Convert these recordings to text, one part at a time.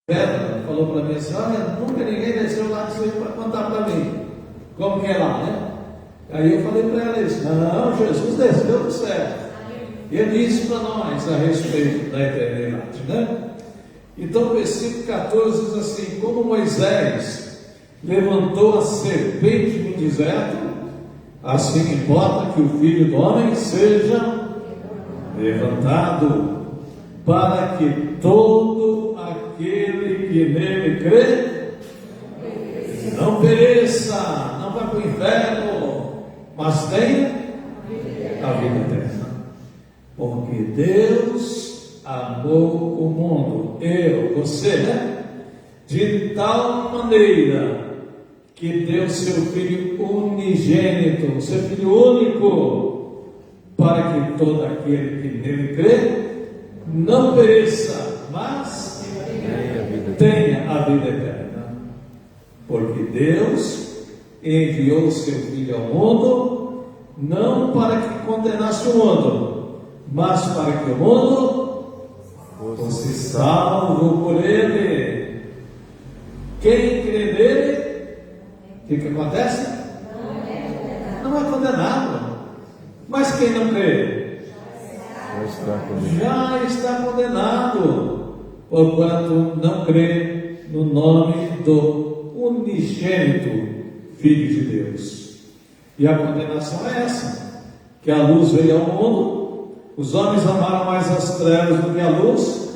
Ela falou para mim assim: olha, nunca ninguém desceu lá de cima para contar para mim como que é lá, né? Aí eu falei para ela isso: não, Jesus desceu do céu. Ele disse para nós a respeito da eternidade, né? Então o versículo 14 diz assim: como Moisés levantou a serpente no deserto, assim importa que o Filho do Homem seja levantado, para que todo aquele que nele crê não pereça, não vá para o inferno, mas tenha a vida eterna. Porque Deus amou o mundo, eu, você, né? De tal maneira que deu seu Filho unigênito, seu Filho único, para que todo aquele que nele crê não pereça, mas tenha a vida eterna. Porque Deus enviou o seu Filho ao mundo, não para que condenasse o mundo, mas para que o mundo fosse salvo por ele. Quem crê nele, o que acontece? Não é condenado. Mas quem não crê já está condenado, porquanto não crê no nome do unigênito Filho de Deus. E a condenação é essa: que a luz veio ao mundo, os homens amaram mais as trevas do que a luz,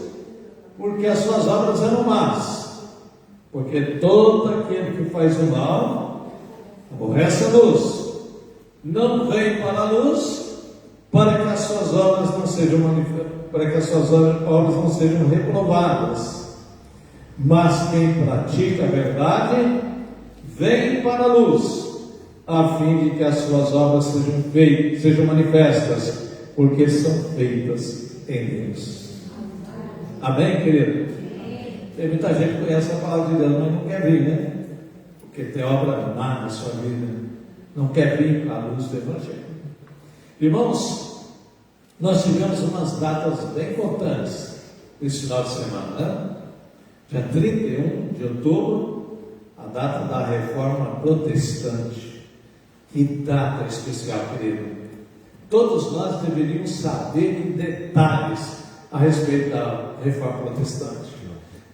porque as suas obras eram más. Porque todo aquele que faz o mal aborrece a luz, não vem para a luz, para que as suas obras não sejam obras não sejam reprovadas. Mas quem pratica a verdade vem para a luz, a fim de que as suas obras sejam manifestas, porque são feitas em Deus. Amém, querido? Tem muita gente que conhece a palavra de Deus, mas não quer vir, né? Porque tem obra má na sua vida, não quer vir para a luz do Evangelho. Irmãos, nós tivemos umas datas bem importantes esse final de semana, né? Dia 31 de outubro, a data da Reforma Protestante. Que data especial, querido! Todos nós deveríamos saber em detalhes a respeito da Reforma Protestante.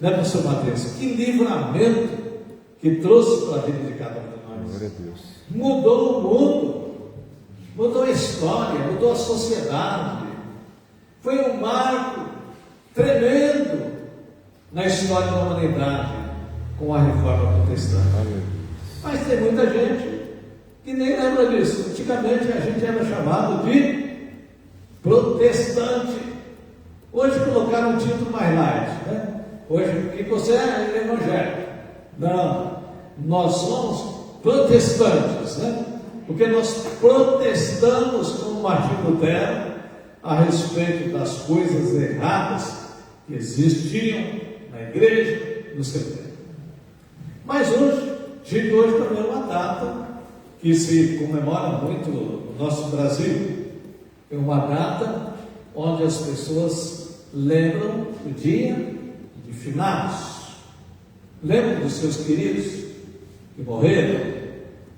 Né, pastor Mateus? Que livramento que trouxe para a vida de cada um de nós. Mudou o mundo, mudou a história, mudou a sociedade. Foi um marco tremendo na história da humanidade com a Reforma Protestante. Mas tem muita gente que nem lembra disso. Antigamente a gente era chamado de protestante. Hoje colocaram um título mais light, né? Hoje, o que você é evangélico. Não, nós somos protestantes, né? Porque nós protestamos como Martinho Lutero a respeito das coisas erradas que existiam na igreja no seu tempo. Mas hoje, dia de hoje também é uma data que se comemora muito no nosso Brasil. É uma data onde as pessoas lembram o dia de finados, lembram dos seus queridos que morreram,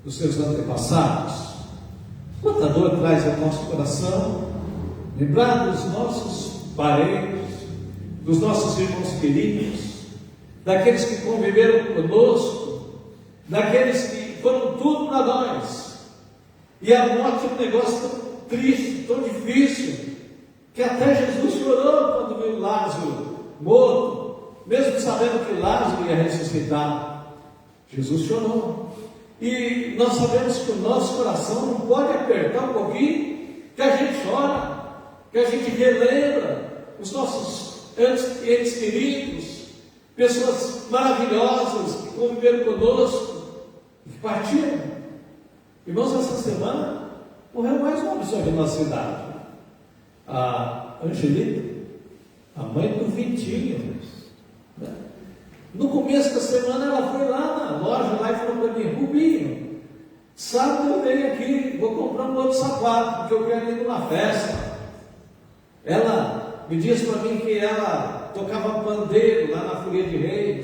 dos seus antepassados. Quanta dor traz ao nosso coração lembrar dos nossos parentes, dos nossos irmãos queridos, daqueles que conviveram conosco, daqueles que foram tudo para nós. E a morte é um negócio tão triste, tão difícil, que até Jesus chorou quando viu Lázaro morto, mesmo sabendo que Lázaro ia ressuscitar. Jesus chorou. E nós sabemos que o nosso coração não pode apertar um pouquinho, que a gente chora, que a gente relembra os nossos entes queridos, pessoas maravilhosas que conviveram conosco e que partiram. Irmãos, essa semana morreu mais uma pessoa aqui na nossa cidade, a Angelita, a mãe do Vitinho. No começo da semana ela foi lá na loja lá e falou para mim: Rubinho, sábado eu venho aqui, vou comprar um outro sapato, porque eu quero ir numa festa. Ela me disse para mim que ela tocava pandeiro lá na Folia de Reis,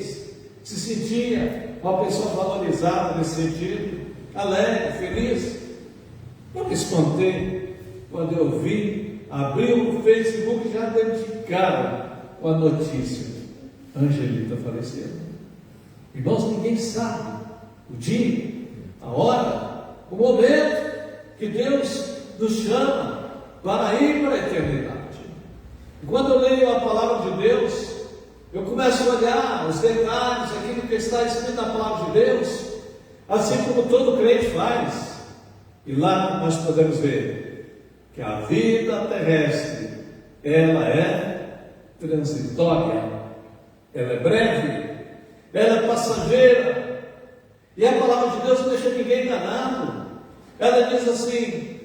uma pessoa valorizada nesse sentido, alegre, feliz. Eu me espantei quando eu vi, abri o Facebook já dentro de cara com a notícia: Angelita faleceu. Irmãos, ninguém sabe o dia, a hora, o momento que Deus nos chama para ir para a eternidade. E quando eu leio a palavra de Deus, eu começo a olhar os detalhes, aquilo que está escrito na palavra de Deus, assim como todo crente faz. E lá nós podemos ver que a vida terrestre, ela é transitória, ela é breve, ela é passageira. E a palavra de Deus não deixa ninguém enganado. Ela diz assim: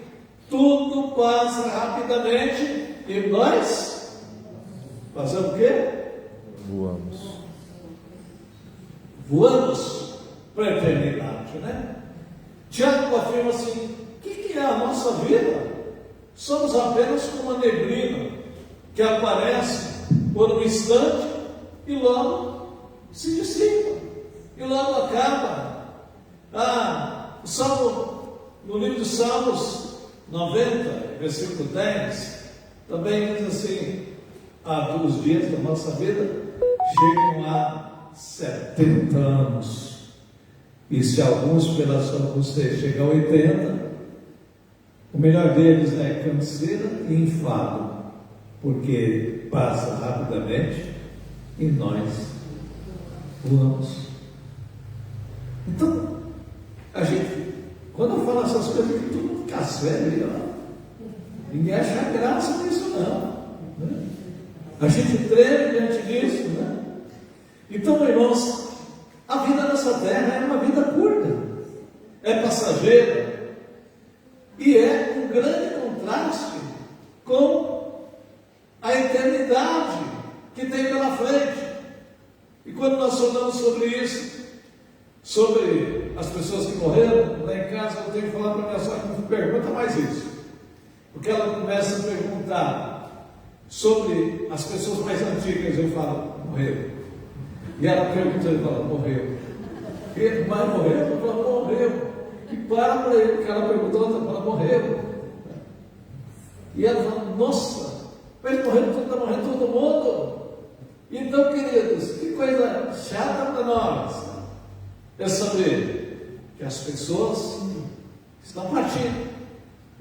tudo passa rapidamente e nós fazemos o quê? Voamos para a eternidade, né? Tiago afirma assim: o que é a nossa vida? Somos apenas como uma neblina que aparece por um instante e logo se dissipa, e logo acaba. O Salmo, no livro dos Salmos 90, versículo 10, também diz assim: os dias da nossa vida chegam a 70 anos. E se alguns pela sua angústia chegam a 80, o melhor deles é canseira e enfado, porque passa rapidamente e nós voamos. Então, a gente, quando eu falo essas coisas, todo mundo fica sério, ninguém acha graça nisso, não. Né? A gente treme diante disso, né? Então, irmãos, a vida nessa terra é uma vida curta, é passageira, e é um grande contraste com a eternidade que tem pela frente. E quando nós falamos sobre isso, sobre as pessoas que morreram, lá em casa eu tenho que falar para minha sogra: não pergunta mais isso, porque ela começa a perguntar sobre as pessoas mais antigas. Eu falo: morreu. E ela pergunta, eu falo: morreu. E mas morreu? Eu falo: morreu. E para ele, porque ela perguntou, ela fala: morreu. E ela fala: nossa, mas morreu, está morrendo todo mundo. Então, queridos, que coisa chata para nós é saber que as pessoas estão partindo,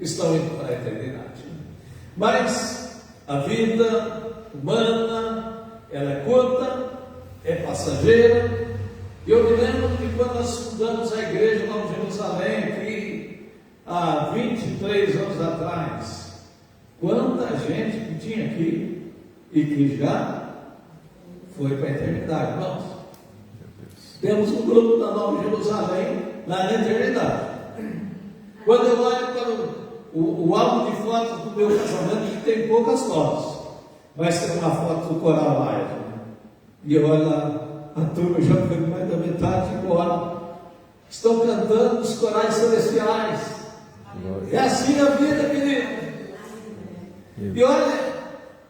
estão indo para a eternidade. Mas a vida humana, ela é curta, é passageira. E eu me lembro que quando nós fundamos a igreja lá em Jerusalém, aqui há 23 anos atrás, quanta gente que tinha aqui e que já foi para a eternidade, irmãos. Temos um grupo da Nova Jerusalém lá na eternidade. Quando eu olho para o álbum de fotos do meu casamento, que tem poucas fotos, mas tem uma foto do coral lá, e eu olho lá, a turma já foi mais da metade embora, estão cantando os corais celestiais. É assim a vida, querido. E olha,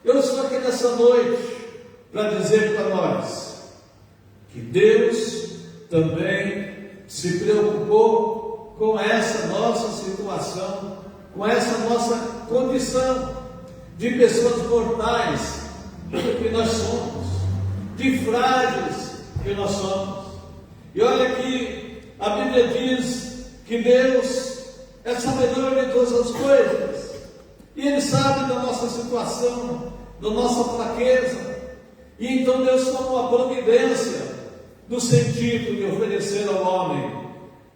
eu estou aqui nessa noite para dizer para nós que Deus também se preocupou com essa nossa situação, com essa nossa condição de pessoas mortais que nós somos, de frágeis que nós somos. E olha que a Bíblia diz que Deus é sabedor de todas as coisas, e Ele sabe da nossa situação, da nossa fraqueza. E então Deus toma uma providência no sentido de oferecer ao homem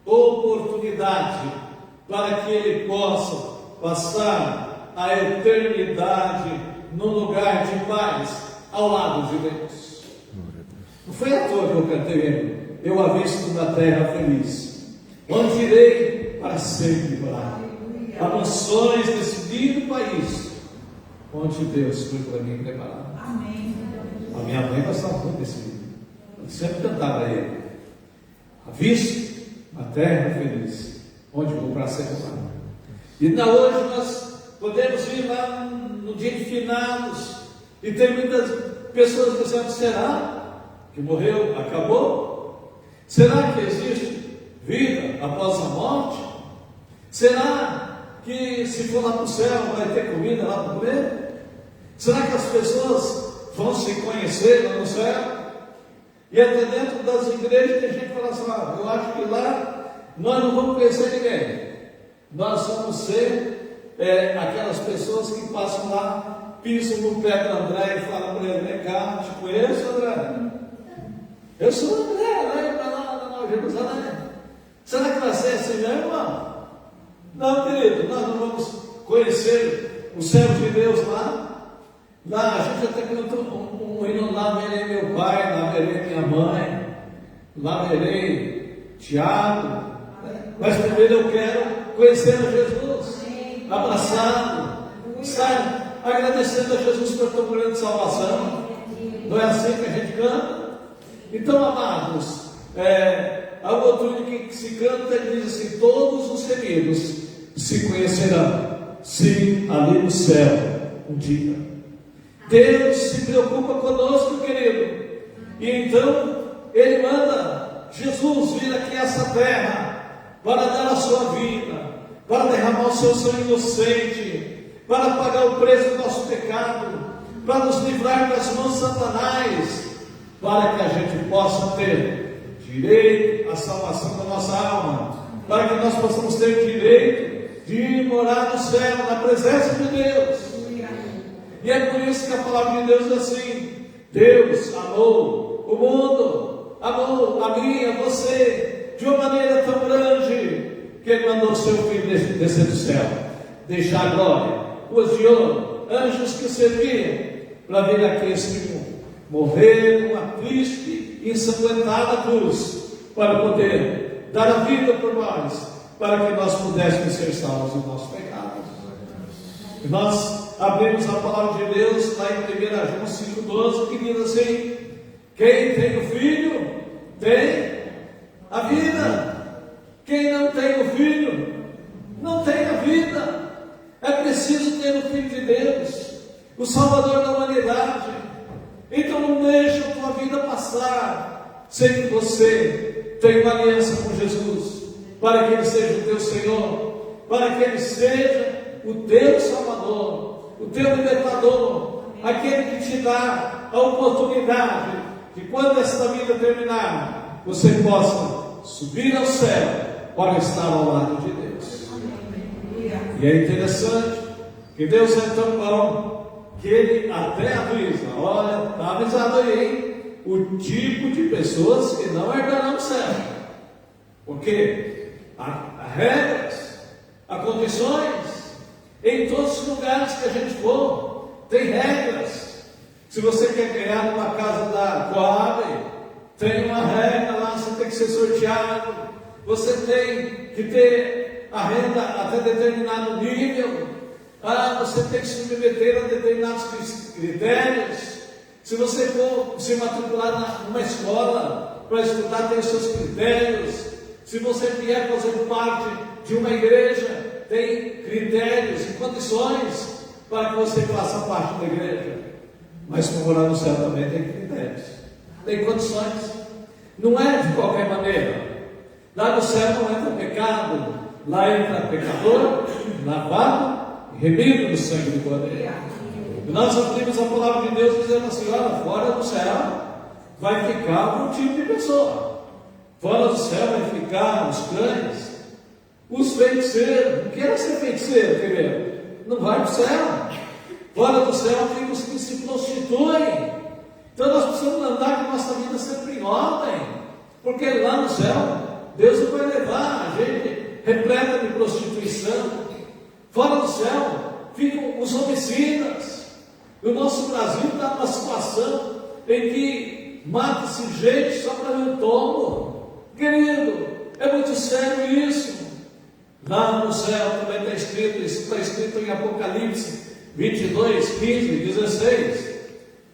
oportunidade para que ele possa passar a eternidade num lugar de paz ao lado de Deus. Não foi à toa que eu cantei: eu avisto na terra feliz, onde irei para sempre morar. Há mansões desse lindo país, onde Deus foi para mim preparar. Amém. A minha mãe gostava muito desse livro, ela sempre cantava ele: avisto na terra feliz, onde vou para sempre morar. E na hoje nós podemos ir lá no dia de finados, e tem muitas pessoas dizendo: será que morreu, acabou? Será que existe vida após a morte? Será que se for lá para o céu vai ter comida lá para comer? Será que as pessoas vão se conhecer lá no céu? E até dentro das igrejas tem gente que fala assim: eu acho que lá nós não vamos conhecer ninguém. Nós vamos ser aquelas pessoas que passam lá, pisam no pé do André e falam para ele: vem cá, te conheço, André? Eu sou o André, lá em Nova Jerusalém. Será que vai ser assim mesmo, irmão? Não, querido, nós não vamos conhecer o céu de Deus lá. Lá a gente até cantou um hino: lá verei meu pai, lá verei minha mãe, lá verei Tiago. Mas primeiro eu quero conhecer a Jesus, abraçado, estar agradecendo a Jesus por tão grande salvação. Não é assim que a gente canta? Então, amados, há um outro hino que se canta e diz assim: todos os remidos se conhecerão, sim, ali no céu, um dia. Deus se preocupa conosco, querido, e então Ele manda Jesus vir aqui a essa terra para dar a sua vida, para derramar o seu sangue inocente, para pagar o preço do nosso pecado, para nos livrar das mãos de Satanás, para que a gente possa ter direito à salvação da nossa alma, para que nós possamos ter direito de morar no céu, na presença de Deus. E é por isso que a palavra de Deus diz assim: Deus amou o mundo, amou a mim, a você, de uma maneira tão grande, que Ele mandou o seu Filho descer do céu, deixar a glória, ruas de ouro, anjos que serviam, para vir aqui a este mundo, morrer numa triste e ensanguentada cruz, para poder dar a vida por nós, para que nós pudéssemos ser salvos dos nossos pecados. E nós abrimos a palavra de Deus lá em 1 João 5,12, que diz assim: quem tem o Filho tem a vida. Quem não tem o Filho não tem a vida. É preciso ter o Filho de Deus, o Salvador da humanidade. Então não deixe a tua vida passar sem que você tenha uma aliança com Jesus, para que Ele seja o teu Senhor, para que Ele seja o teu Salvador, o teu libertador, aquele que te dá a oportunidade de, quando esta vida terminar, você possa subir ao céu para estar ao lado de Deus. E é interessante que Deus é tão bom que Ele até avisa: olha, está avisado aí, hein? O tipo de pessoas que não herdarão o céu. Porque há regras, há condições. Em todos os lugares que a gente for, tem regras. Se você quer ganhar numa casa da Coab, tem uma regra lá, você tem que ser sorteado, você tem que ter a renda até determinado nível, você tem que se submeter a determinados critérios. Se você for se matricular numa escola para estudar, tem os seus critérios. Se você vier fazer parte de uma igreja, tem critérios e condições para que você faça parte da igreja. Mas para morar no céu também tem critérios, tem condições. Não é de qualquer maneira. Lá no céu não entra pecado, lá entra pecador, lavado e remido no sangue do Cordeiro. E nós abrimos a palavra de Deus dizendo assim: olha, fora do céu vai ficar um tipo de pessoa. Fora do céu vai ficar os cães, os feiticeiros. Não queira ser feiticeiro, querido, não vai para o céu. Fora do céu ficam os que se prostituem. Então nós precisamos andar com a nossa vida sempre em ordem, porque lá no céu Deus não vai levar a gente repleta de prostituição. Fora do céu ficam os homicidas. O nosso Brasil está numa situação em que mata-se gente só para ver o tombo. Querido, é muito sério isso. Lá no céu também está escrito, isso está escrito em Apocalipse 22, 15, 16.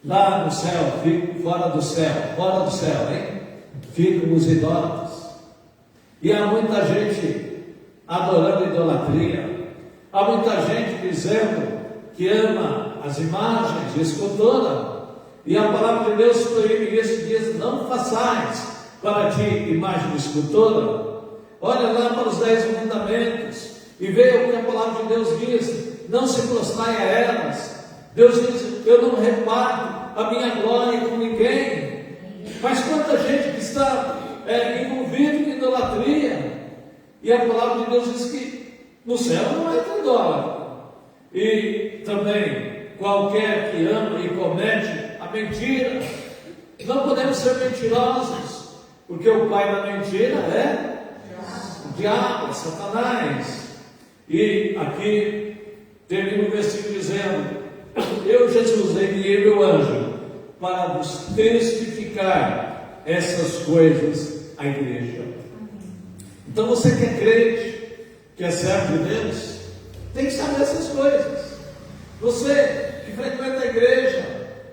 Lá no céu, fora do céu, hein? Ficam os idólatras. E há muita gente adorando idolatria. Há muita gente dizendo que ama as imagens, escultura. E a palavra de Deus proíbe isso, diz: não façais para ti imagem de escultora? Olha lá para os 10 mandamentos e veja o que a palavra de Deus diz: não se prostrai a elas. Deus diz: eu não reparto a minha glória com ninguém. Mas quanta gente que está envolvida em idolatria, e a palavra de Deus diz que no céu não entra idólatra. E também qualquer que ama e comete a mentira. Não podemos ser mentirosos, porque o pai da mentira é o diabo, Satanás. E aqui termina o versículo dizendo: eu, Jesus, enviei meu anjo para vos testificar essas coisas à igreja. Então você que é crente, que é servo de Deus, tem que saber essas coisas. Você que frequenta a igreja,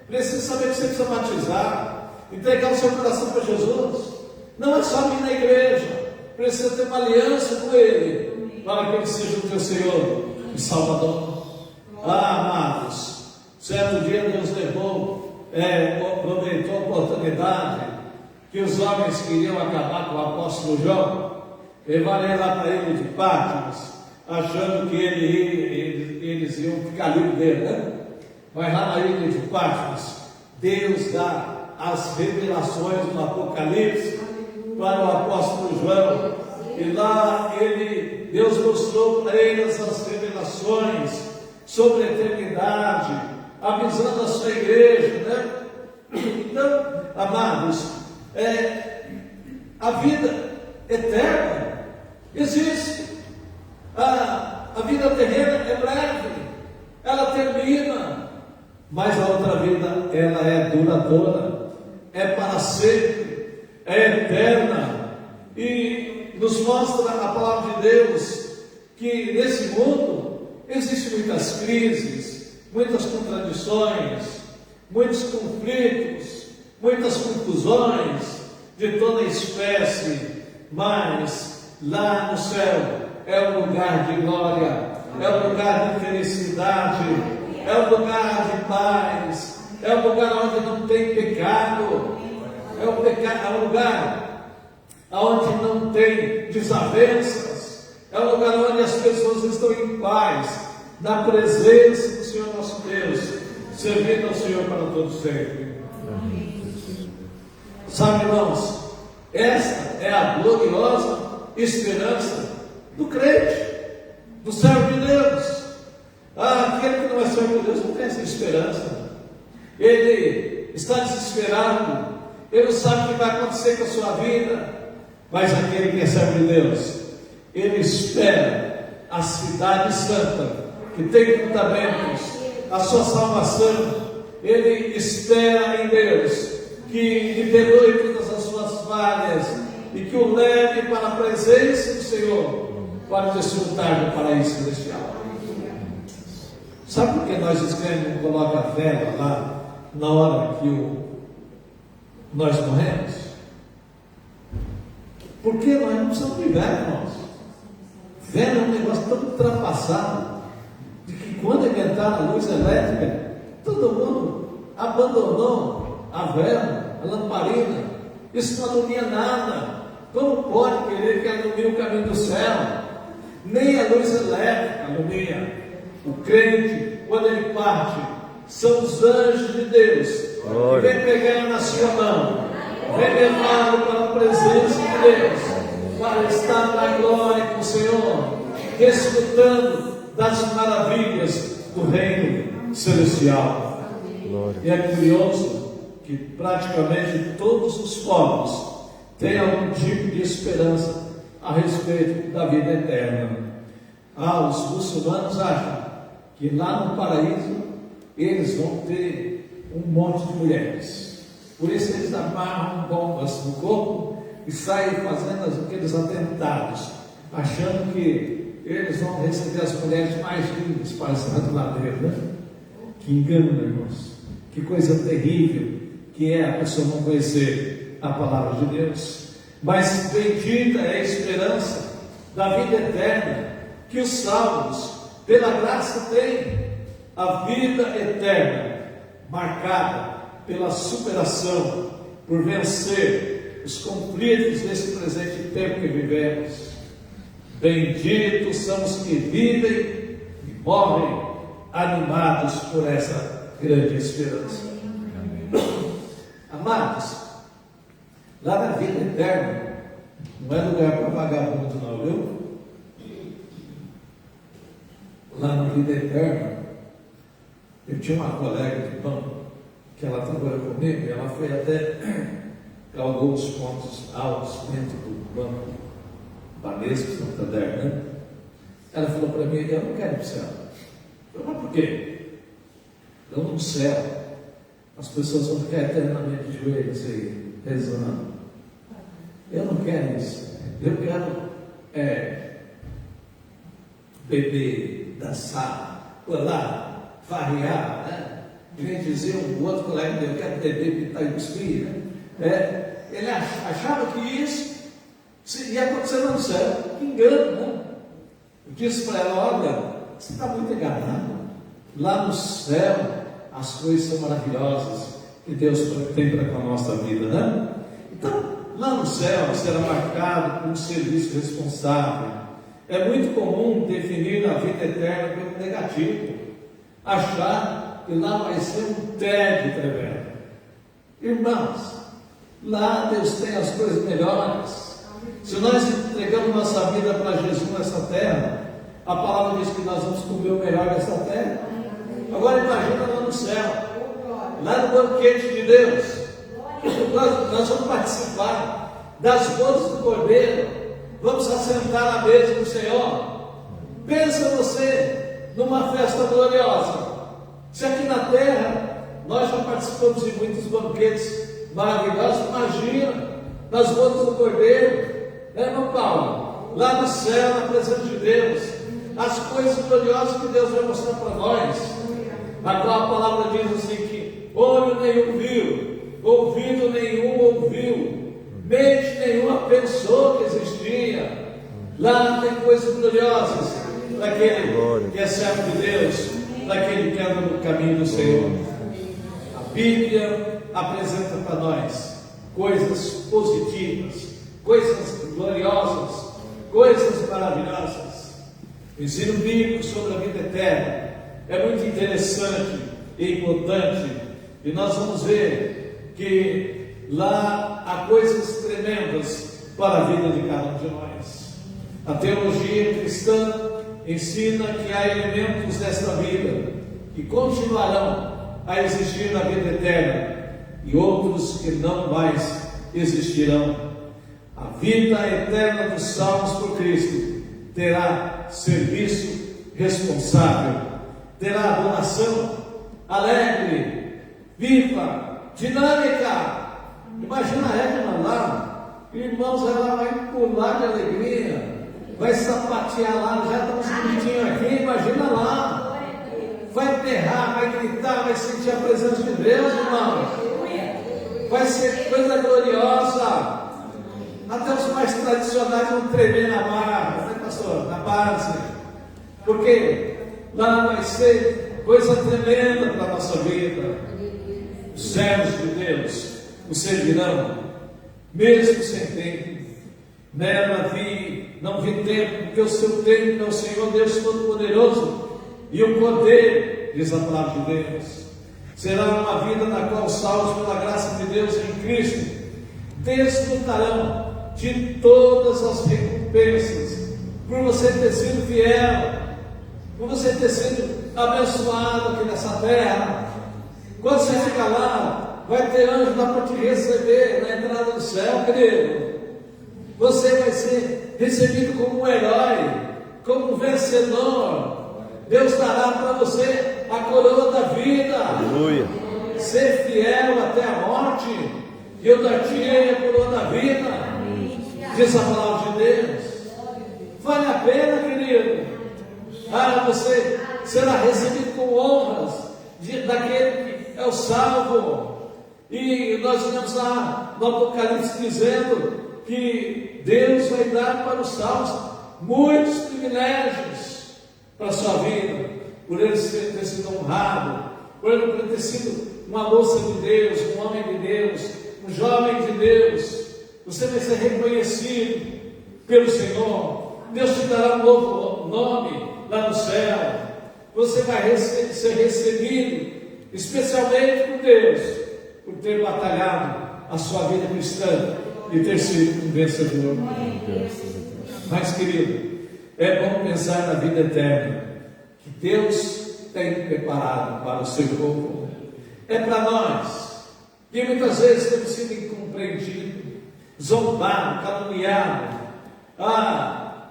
precisa saber que você precisa batizar, entregar o seu coração para Jesus. Não é só vir na igreja, precisa ter uma aliança com Ele, para que Ele seja o teu Senhor e Salvador. Amados, certo dia Deus aproveitou a oportunidade que os homens queriam acabar com o apóstolo João, levaram lá para ele de Patmos, achando que eles iam ficar livres dele, né? Mas lá na ilha de Patmos, Deus dá as revelações do Apocalipse para o apóstolo João, e lá Deus mostrou para eles as revelações sobre a eternidade, avisando a sua igreja, né? Então, amados, a vida eterna existe. A vida terrena é breve, ela termina, mas a outra vida, ela é duradoura, é para sempre, é eterna. E nos mostra a palavra de Deus que nesse mundo existem muitas crises, muitas contradições, muitos conflitos, muitas confusões de toda espécie, mas lá no céu é um lugar de glória, é um lugar de felicidade, é um lugar de paz, é um lugar onde não tem pecado, é um lugar onde não tem desavenças, é um lugar onde as pessoas estão em paz, na presença do Senhor nosso Deus, servindo ao Senhor para todo sempre. Sabe, irmãos, esta é a gloriosa esperança do crente, do servo de Deus. Aquele que não é servo de Deus não tem essa esperança. Ele está desesperado, ele não sabe o que vai acontecer com a sua vida. Mas aquele que é servo de Deus, ele espera a cidade santa, que tem fundamentos, a sua salvação. Ele espera em Deus, que lhe perdoe todas as suas falhas e que o leve para a presença do Senhor, para desfrutar do paraíso celestial. Sabe por que nós escrevemos, coloca a vela lá na hora que nós morremos? Porque nós não precisamos de vela, irmãos. Vela é um negócio tão ultrapassado, de que quando inventaram a luz elétrica, todo mundo abandonou a vela, a lamparina. Isso não alumia nada. Como pode querer que alumie o caminho do céu? Nem a luz elétrica alumia. O crente, quando ele parte, são os anjos de Deus que vem pegar na sua mão, vem levá-lo para a presença de Deus, para estar na glória com o Senhor, desfrutando das maravilhas do reino celestial. Glória. E é curioso que praticamente todos os povos têm algum tipo de esperança a respeito da vida eterna. Os muçulmanos acham que lá no paraíso eles vão ter um monte de mulheres. Por isso eles amarram bombas no corpo e saem fazendo aqueles atentados, achando que eles vão receber as mulheres mais lindas para estar do lado dele, né? Que engano, irmãos. Que coisa terrível que é a pessoa não conhecer a palavra de Deus. Mas bendita é a esperança da vida eterna que os salvos, pela graça, têm. A vida eterna marcada pela superação, por vencer os conflitos desse presente tempo que vivemos. Benditos são os que vivem e morrem animados por essa grande esperança. Amados, lá na vida eterna, não é lugar para vagabundo não, viu? Lá na vida eterna, eu tinha uma colega de banco, que ela trabalhou comigo, e ela foi até alguns pontos altos dentro do banco Banesco, Santander, né? Ela falou para mim, eu não quero ir para o céu. Eu falei, mas por quê? Eu no céu, as pessoas vão ficar eternamente de joelhos aí, rezando. Eu não quero isso. Eu quero beber, dançar, pular, farrear, né? Vem dizer um outro colega meu, eu quero beber, pintar e cuspir, né? Ele achava que isso ia acontecer no céu. Que engano, né? Eu disse para ela, olha, você está muito enganado. Lá no céu, as coisas são maravilhosas que Deus tem para a nossa vida, né? Então, lá no céu será marcado por um serviço responsável. É muito comum definir a vida eterna como negativo, achar que lá vai ser um tédio tremendo. Irmãos, lá Deus tem as coisas melhores. Se nós entregamos nossa vida para Jesus nessa terra, a palavra diz que nós vamos comer o melhor dessa terra. Agora imagina lá no céu, lá no banquete de Deus, nós vamos participar das bodas do Cordeiro, vamos assentar à mesa do Senhor. Pensa você numa festa gloriosa. Se aqui na terra nós já participamos de muitos banquetes maravilhosos, imagina nas bodas do Cordeiro, né, irmão Paulo? Lá no céu, na presença de Deus, as coisas gloriosas que Deus vai mostrar para nós, a qual a palavra diz assim que olho nenhum viu, ouvido nenhum ouviu, mente nenhuma pensou que existia. Lá tem coisas gloriosas daquele que é servo de Deus, daquele que anda no caminho do Senhor. A Bíblia apresenta para nós coisas positivas, coisas gloriosas, coisas maravilhosas. O ensino bíblico sobre a vida eterna é muito interessante e importante, e nós vamos ver que lá há coisas tremendas para a vida de cada um de nós. A teologia cristã ensina que há elementos desta vida que continuarão a existir na vida eterna e outros que não mais existirão. A vida eterna dos salvos por Cristo terá serviço responsável, terá adoração alegre, viva, dinâmica. Imagina a Edna lá, irmãos, ela vai pular de alegria, vai sapatear lá, já estamos bonitinhos aqui, imagina lá, vai berrar, vai gritar, vai sentir a presença de Deus, irmãos, vai ser coisa gloriosa. Até os mais tradicionais vão tremer na barra, né, pastor? Na base, porque lá vai ser coisa tremenda para a nossa vida. Os servos de Deus o servirão, mesmo sem tempo. Nela não vi tempo, porque o seu tempo é o Senhor Deus Todo-Poderoso, e o poder, diz a palavra de Deus, será uma vida na qual os salvos pela graça de Deus em Cristo desfrutarão de todas as recompensas, por você ter sido fiel, por você ter sido abençoado aqui nessa terra. Quando você ficar lá, vai ter anjo lá para te receber na entrada do céu, querido. Você vai ser recebido como um herói, como um vencedor. Deus dará para você a coroa da vida. Aleluia. Ser fiel até a morte, e eu dar-te-ei a coroa da vida, diz a palavra de Deus. Vale a pena, querido. Você será recebido com honras daquele que é o salvo. E nós vemos lá no Apocalipse dizendo que Deus vai dar para os salvos muitos privilégios para a sua vida, por ele ter sido honrado, por ele ter sido uma moça de Deus, um homem de Deus, um jovem de Deus. você vai ser reconhecido pelo Senhor, Deus te dará um novo nome lá no céu, você vai ser recebido, especialmente por Deus, por ter batalhado a sua vida cristã e ter sido um vencedor. Mas, querido, é bom pensar na vida eterna que Deus tem preparado para o seu povo. É para nós que muitas vezes temos sido incompreendidos, zombados, caluniados.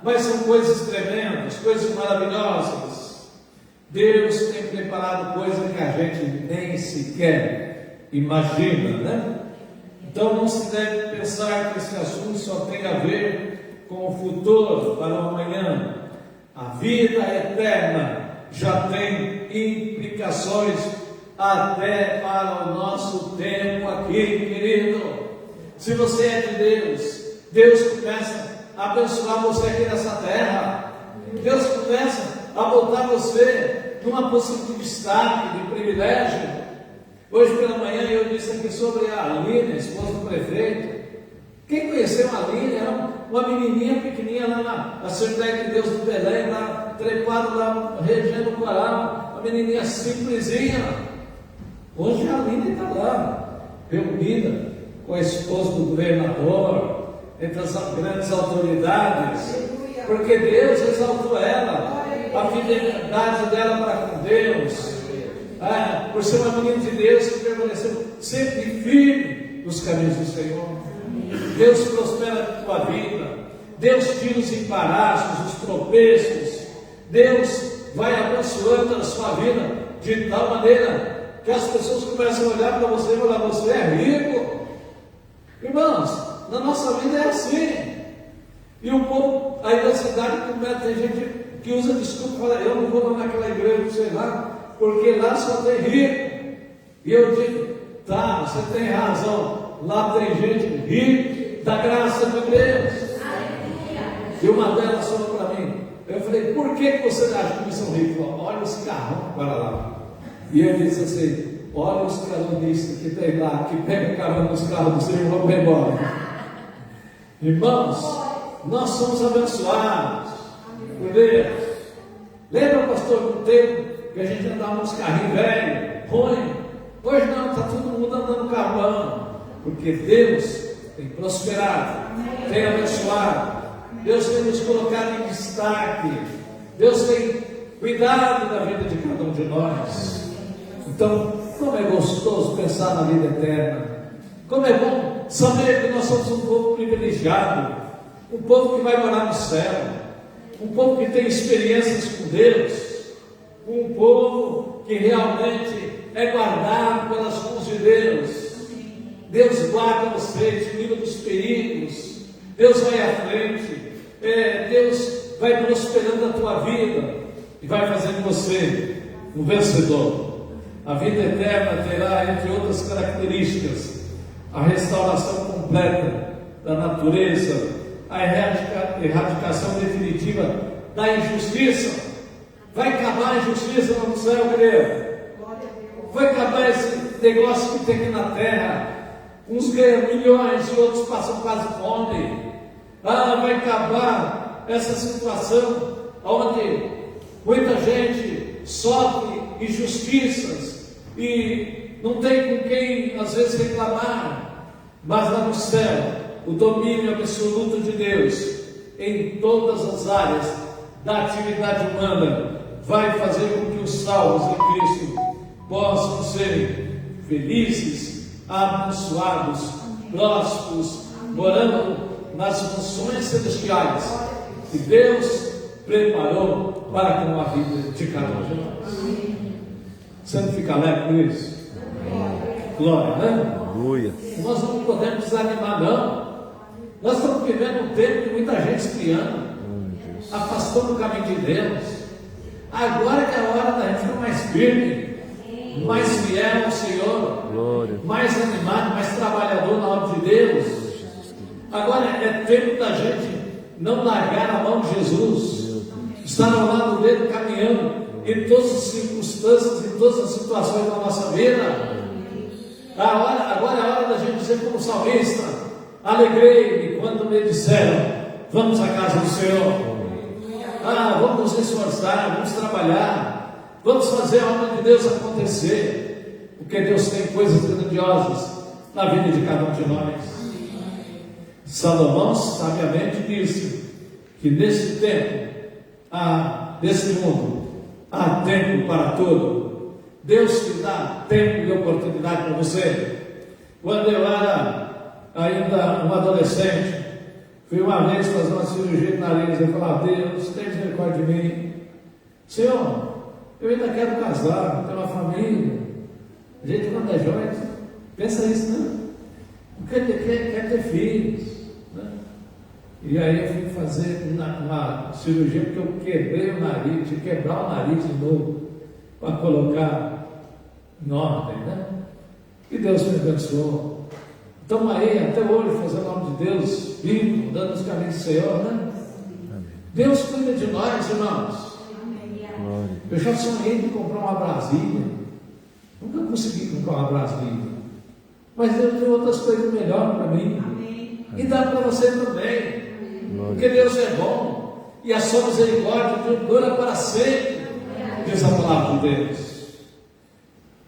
Mas são coisas tremendas, coisas maravilhosas. Deus tem preparado coisas que a gente nem sequer imagina, né? Então não se deve pensar que esse assunto só tem a ver com o futuro, para o amanhã. A vida eterna já tem implicações até para o nosso tempo aqui, querido. Se você é de Deus, Deus começa a abençoar você aqui nessa terra. Deus começa a botar você numa posição de destaque, de privilégio. Hoje pela manhã eu disse aqui sobre a Aline, esposa do prefeito. Quem conheceu a Aline era uma menininha pequenininha lá na Assembleia de Deus do Belém, lá trepada lá, regendo o coral, uma menininha simplesinha. Hoje a Aline está lá, reunida com a esposa do governador, entre as grandes autoridades, porque Deus exaltou ela, a fidelidade dela para com Deus, por ser uma menina de Deus que permaneceu sempre firme nos caminhos do Senhor. Deus prospera a tua vida, Deus tira os embaraços, os tropeços, Deus vai abençoando a sua vida de tal maneira que as pessoas começam a olhar para você e falar: você é rico. Irmãos, na nossa vida é assim. E o povo aí da cidade, tem gente que usa desculpa e fala: eu não vou lá naquela igreja, sei lá, porque lá só tem rico. E eu digo: tá, você tem razão, lá tem gente rica da graça de Deus. E uma delas falou para mim, eu falei: por que você acha que eles são ricos? Falou: olha os carrão para lá. E ele disse assim: olha os caronistas que tem lá, que pegam carro nos carros do Senhor e vão embora. Irmãos, nós somos abençoados por Deus. Lembra, pastor, do tempo que a gente andava nos carrinhos velhos, ruim? Hoje não, está todo mundo andando carrão, porque Deus tem prosperado, tem abençoado, Deus tem nos colocado em destaque, Deus tem cuidado da vida de cada um de nós. Então, como é gostoso pensar na vida eterna, como é bom saber que nós somos um povo privilegiado, um povo que vai morar no céu, um povo que tem experiências com Deus, um povo que realmente é guardado pelas mãos de Deus. Deus guarda você, te livra dos perigos, Deus vai à frente, Deus vai prosperando a tua vida e vai fazendo você um vencedor. A vida eterna terá, entre outras características, a restauração completa da natureza, a erradicação definitiva da injustiça. Vai acabar a injustiça no céu, querido. Vai acabar esse negócio que tem aqui na terra. Uns ganham milhões e outros passam quase fome. Vai acabar essa situação onde muita gente sofre injustiças e não tem com quem às vezes reclamar, mas lá no céu o domínio absoluto de Deus em todas as áreas da atividade humana vai fazer com que os salvos em Cristo possam ser felizes, abençoados, prósperos, morando nas mansões celestiais que Deus preparou para com a vida de cada um de nós. Você não fica alegre com isso? Glória, né? Aleluia. Nós não podemos desanimar, não. Nós estamos vivendo um tempo de muita gente esfriando, afastando o caminho de Deus. Agora que é a hora da gente ficar mais firme, mais fiel ao Senhor, Glória. mais animado, mais trabalhador na obra de Deus. Agora é tempo da gente não largar a mão de Jesus, estar ao lado dele, caminhando em todas as circunstâncias, em todas as situações da nossa vida. Agora é a hora da gente dizer como salmista: Alegrei-me quando me disseram: vamos à casa do Senhor. Vamos nos esforçar, vamos trabalhar, vamos fazer a obra de Deus acontecer, porque Deus tem coisas grandiosas na vida de cada um de nós. Salomão sabiamente disse que nesse tempo, nesse mundo, há tempo para tudo. Deus te dá tempo e oportunidade para você. Quando eu era ainda um adolescente, fui uma vez fazer uma cirurgia de nariz. Eu falava: Deus, tem misericórdia de mim. Senhor, eu ainda quero casar, ter uma família. A gente, quando é jovem, pensa isso, né? Quer ter filhos, né? E aí eu fui fazer uma cirurgia porque eu quebrei o nariz, tive que quebrar o nariz de novo para colocar em ordem, né? E Deus me abençoou. Estamos aí até hoje fazendo o nome de Deus vivo, dando os caminhos do Senhor, né? Amém. Deus cuida de nós, irmãos. Amém. Eu já sonhei de comprar uma Brasília. Nunca consegui comprar uma Brasília. Mas Deus tem outras coisas melhores para mim. Amém. E dá para você também. Amém. Porque Deus é bom. E a sua misericórdia dura para sempre. Diz a palavra de Deus.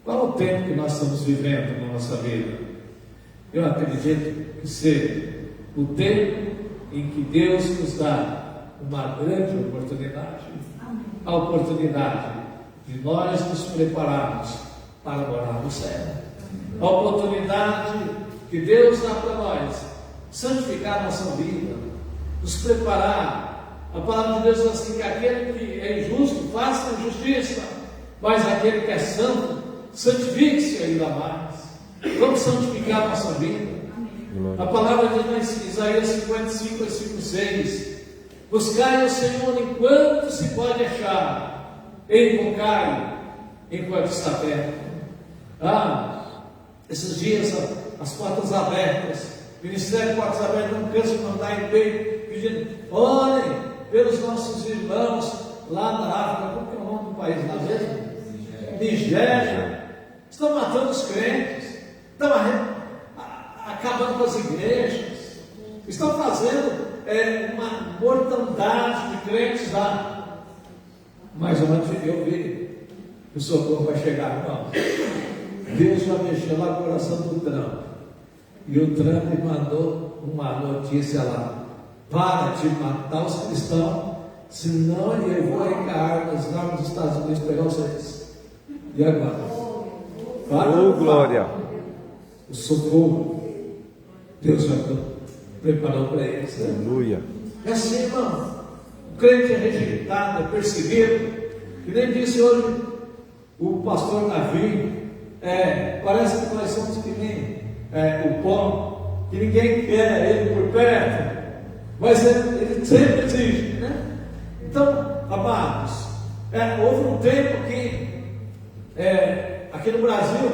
Qual é o tempo que nós estamos vivendo na nossa vida? Eu acredito que seja o tempo em que Deus nos dá uma grande oportunidade. A oportunidade de nós nos prepararmos para morar no céu. A oportunidade que Deus dá para nós santificar a nossa vida, nos preparar. A palavra de Deus diz assim: que aquele que é injusto faça justiça, mas aquele que é santo santifique-se ainda mais. Vamos santificar a nossa vida. A palavra diz em Isaías 55, versículo 6: buscai o Senhor enquanto se pode achar, e invocai enquanto está perto. Esses dias as portas abertas, Ministério de Portas Abertas, não cansa de mandar e-mail pedindo: olhem pelos nossos irmãos lá na África. Qual que é o nome do país lá mesmo? Nigéria. Estão matando os crentes, estão acabando com as igrejas, estão fazendo uma mortandade de crentes lá. Mas ontem eu vi que o socorro vai chegar, irmão. Deus já mexeu lá no coração do Trump, e o Trump mandou uma notícia lá: para de matar os cristãos, senão eu vou encarar nas armas dos Estados Unidos pegar vocês. E agora? Glória! O socorro Deus já preparou para eles, né? Aleluia! É assim, irmão. O crente é rejeitado, é perseguido. Que nem disse hoje o pastor Davi: parece que nós somos que nem o pão, que ninguém quer ele por perto, mas ele sempre exige, né? Então, amados, houve um tempo que aqui no Brasil,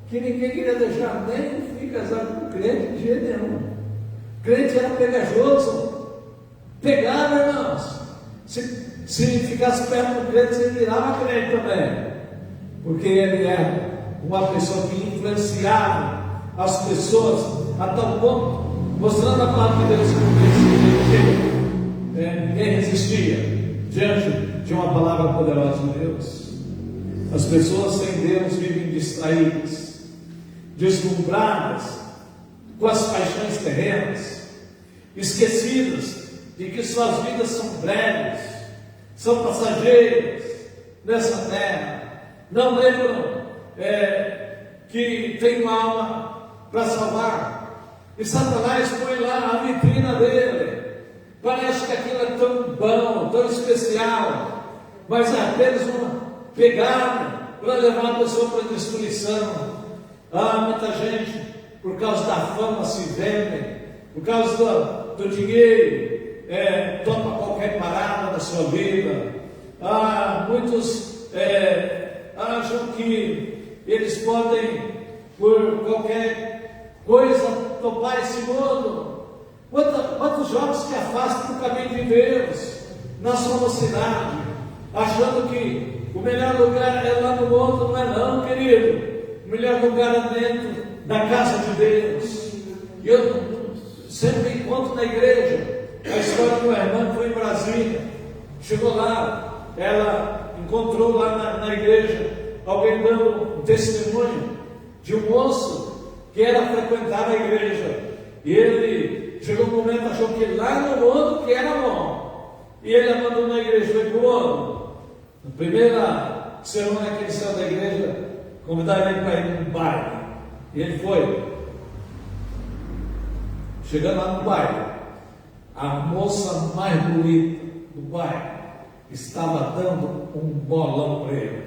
que ninguém queria deixar nem o filho casado com o crente de jeito nenhum. O crente era pegajoso, pegava, irmãos. Se ficasse perto do crente, você virava crente também, porque ele era uma pessoa que influenciava as pessoas a tal ponto, mostrando a palavra de Deus que ninguém resistia diante de uma palavra poderosa de Deus. As pessoas sem Deus vivem distraídas, deslumbradas com as paixões terrenas, esquecidas de que suas vidas são breves, são passageiras nessa terra. Não lembram que tem uma alma para salvar, e Satanás põe lá a vitrina dele. Parece que aquilo é tão bom, tão especial, mas é apenas uma pegada para levar a pessoa para a destruição. Muita gente, por causa da fama, se vendem, por causa do dinheiro, toma qualquer parada da sua vida. Muitos acham que eles podem, por qualquer coisa, topar esse mundo. Quantos jovens que afastam do caminho de Deus na sua mocidade, achando que o melhor lugar é lá no mundo? Não é não, querido. O melhor lugar é dentro da casa de Deus. E eu sempre encontro na igreja. A história de uma irmã que foi em Brasília, chegou lá, ela encontrou lá na igreja alguém dando um testemunho de um moço que era frequentar a igreja, e ele chegou um momento, achou que lá no mundo que era bom, e ele abandonou a igreja, foi para o outro. Na primeira semana que ele saiu da igreja, convidaram ele para ir num baile, e ele foi. Chegando lá no baile, a moça mais bonita do baile estava dando um bolão para ele,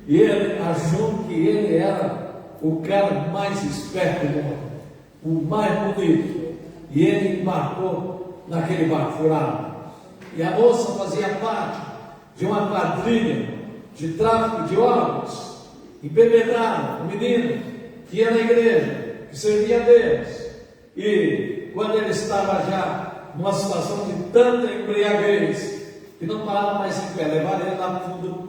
e ele achou que ele era o cara mais esperto do mundo, o mais bonito, e ele embarcou naquele barco furado. E a moça fazia parte de uma quadrilha de tráfico de órgãos, embebedada, um menino que ia na igreja, que servia a Deus. E quando ele estava já numa situação de tanta embriaguez, que não parava mais em pé, levaram ele lá no fundo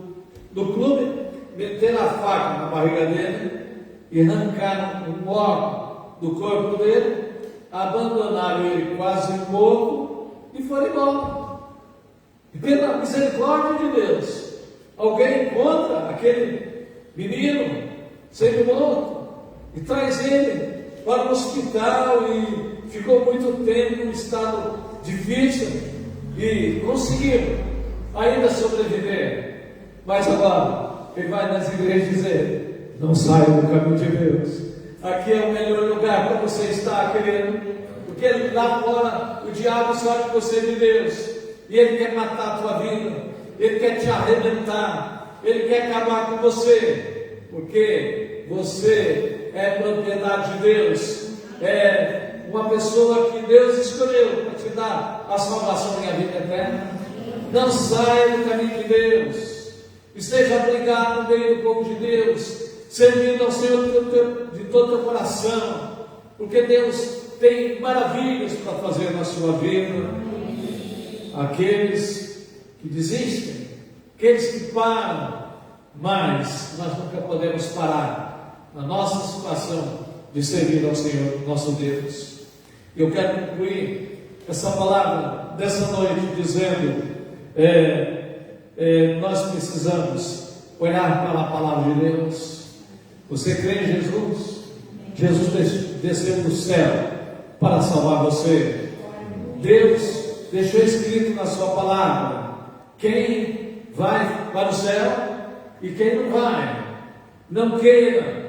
do clube, meteram a faca na barriga dele e arrancaram um órgão do corpo dele, abandonaram ele quase morto e foram embora. E pela misericórdia de Deus, alguém encontra aquele menino sendo morto e traz ele para o hospital, e ficou muito tempo em um estado difícil e conseguiu ainda sobreviver. Mas agora ele vai nas igrejas dizer: não saia do caminho de Deus, aqui é o melhor lugar para você estar, querido, porque lá fora o diabo sabe que você é de Deus, e ele quer matar a tua vida, ele quer te arrebentar, ele quer acabar com você, porque você é propriedade de Deus, é uma pessoa que Deus escolheu para te dar a salvação e a vida eterna. Não saia do caminho de Deus, esteja abrigado no meio do povo de Deus, servindo ao Senhor de todo o teu coração, porque Deus tem maravilhas para fazer na sua vida. Aqueles que desistem, aqueles que param, mas nós nunca podemos parar na nossa situação de servir ao Senhor, nosso Deus. Eu quero concluir essa palavra dessa noite dizendo: nós precisamos olhar para a palavra de Deus. Você crê em Jesus? Jesus desceu do céu para salvar você. Deus deixou escrito na sua palavra quem vai para o céu e quem não vai. Não queira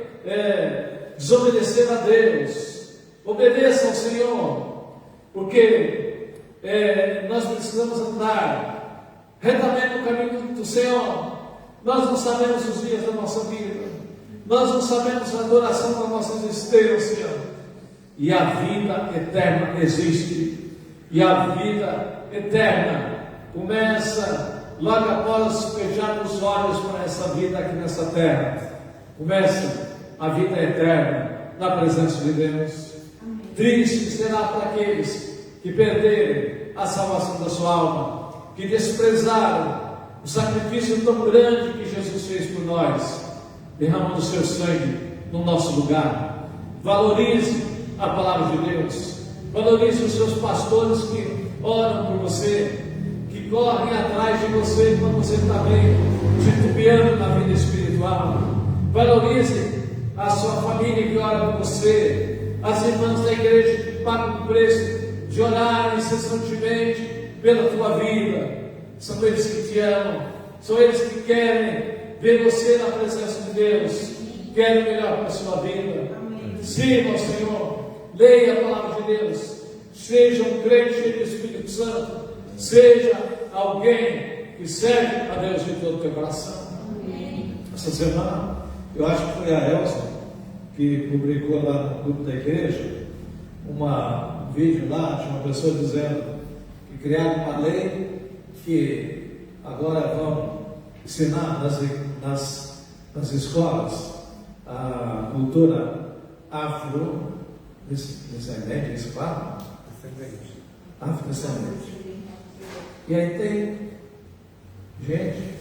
desobedecer a Deus, obedeça ao Senhor, porque nós precisamos andar retamente no caminho do Senhor. Nós não sabemos os dias da nossa vida, nós não sabemos a duração da nossa existência, e a vida eterna existe. E a vida eterna começa logo após fechar os olhos para essa vida aqui nessa terra. Começa a vida eterna na presença de Deus. Triste será para aqueles que perderem a salvação da sua alma, que desprezaram o sacrifício tão grande que Jesus fez por nós, derramando o seu sangue no nosso lugar. Valorize a palavra de Deus. Valorize os seus pastores que oram por você, que correm atrás de você quando você está bem, titubeando na vida espiritual. Valorize a sua família que ora por você, as irmãs da igreja que pagam o preço de orar incessantemente pela tua vida. São eles que te amam, são eles que querem ver você na presença de Deus, querem o melhor para a sua vida. Sirva ao Senhor. Leia a palavra de Deus, seja um crente cheio do Espírito Santo, seja alguém que serve a Deus de todo o teu coração. Essa semana, eu acho que foi a Elsa que publicou lá no grupo da igreja um vídeo lá de uma pessoa dizendo que criaram uma lei que agora vão ensinar nas escolas a cultura afrodescendente, esse quadro? Afrodescendente. E aí tem gente,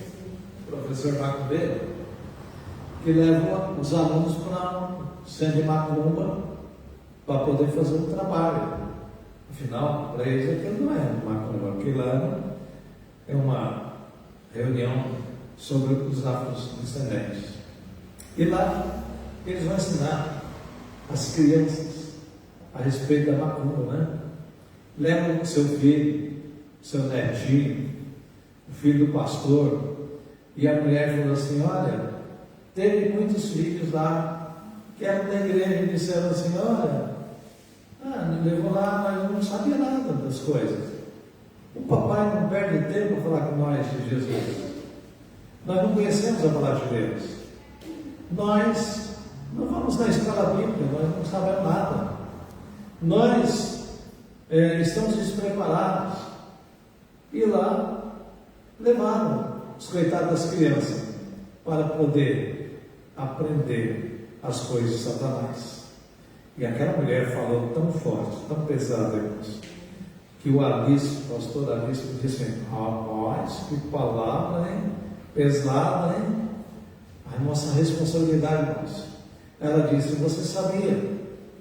professor macumbeiro, que leva os alunos para um centro de macumba para poder fazer um trabalho. Afinal, para eles aquilo não é macumba, aquilo é uma reunião sobre os afrodescendentes. E lá eles vão ensinar as crianças a respeito da macumba, né? Levam o seu filho, seu netinho, o filho do pastor, e a mulher falou assim: olha, teve muitos filhos lá, que eram da igreja, e disseram assim: olha, me levou lá, mas não sabia nada das coisas. O papai não perde tempo para falar com nós de Jesus. Nós não conhecemos a palavra de Deus. Nós não vamos na escola bíblica, nós não sabemos nada. Nós estamos despreparados. E lá levaram os coitados das crianças para poder aprender as coisas de Satanás. E aquela mulher falou tão forte, tão pesada, irmãos, que o pastor Alice, disse assim: rapaz, que palavra, hein? Pesada, hein? A nossa responsabilidade, irmãos. Ela disse: você sabia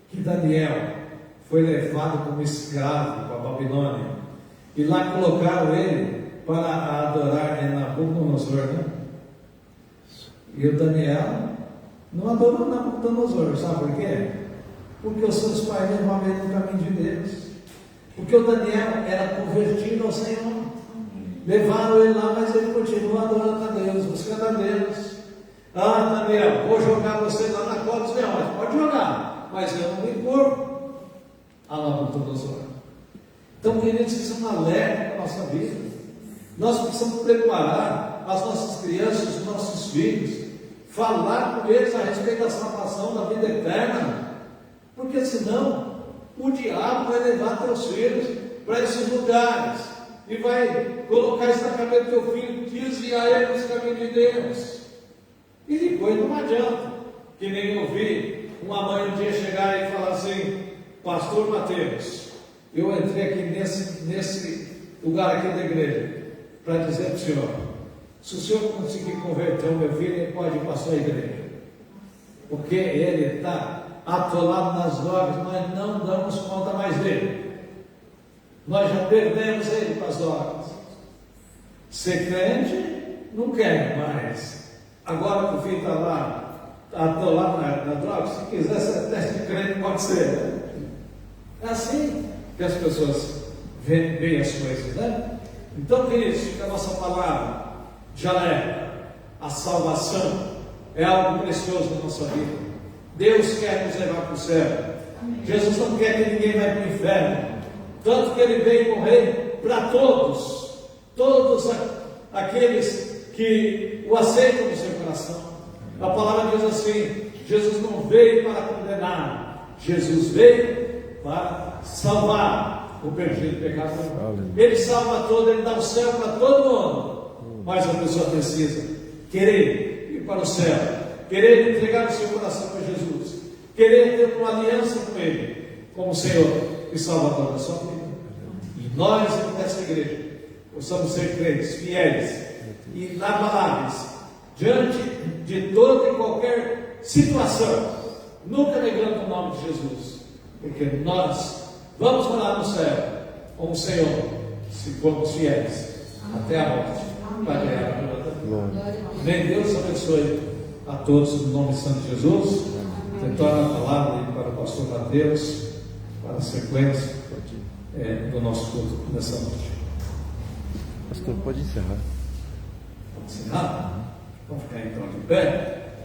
que Daniel foi levado como escravo para a Babilônia, e lá colocaram ele para adorar Nabucodonosor, né? E o Daniel não adorou Nabucodonosor, sabe por quê? Porque os seus pais levavam ele no caminho de Deus. Porque o Daniel era convertido ao Senhor. Levaram ele lá, mas ele continua adorando a Deus, buscando a Deus. Daniel, vou jogar você lá na cova dos leões. Pode jogar, mas eu não me curvo a Nabucodonosor. Então, queridos, isso é um alerta para a nossa vida. Nós precisamos preparar as nossas crianças, os nossos filhos, falar com eles a respeito da salvação, da vida eterna. Porque senão o diabo vai levar teus filhos para esses lugares e vai colocar isso na cabeça do teu filho, desviar ele desse caminho de Deus. E depois não adianta, que nem eu vi uma mãe um dia chegar e falar assim: pastor Mateus, eu entrei aqui nesse lugar aqui da igreja para dizer para o senhor, se o senhor conseguir converter o meu filho, ele pode ir para a sua igreja, porque ele está atolado nas drogas, nós não damos conta mais dele, nós já perdemos ele para as drogas. Ser crente não quer mais. Agora que o filho está lá, atolado na droga, se quiser ser teste crente, pode ser. É assim que as pessoas veem as coisas, né? Então, queridos, fica a nossa palavra de alerta. A salvação é algo precioso na nossa vida. Deus quer nos levar para o céu. Jesus não quer que ninguém vá para o inferno. Tanto que ele veio morrer para todos aqueles que o aceitam no seu coração. A palavra diz assim: Jesus não veio para condenar, Jesus veio para salvar o perdido pecador. Ele salva todo, ele dá o céu para todo mundo. Mas a pessoa precisa querer ir para o céu, querer entregar o seu coração para Jesus, querer ter uma aliança com Ele, como Senhor e Salvador da sua vida. E nós, nessa igreja, possamos ser crentes, fiéis e inabaláveis diante de toda e qualquer situação, nunca negando o nome de Jesus, porque nós vamos morar no céu com o Senhor, se formos fiéis até a morte, para ganhar a glória. Amém. Deus abençoe a todos no nome santo de Jesus. Retorna a palavra aí para o pastor Mateus, para a sequência do nosso culto nessa noite. Pastor, pode encerrar. Pode encerrar? Vamos ficar então de pé.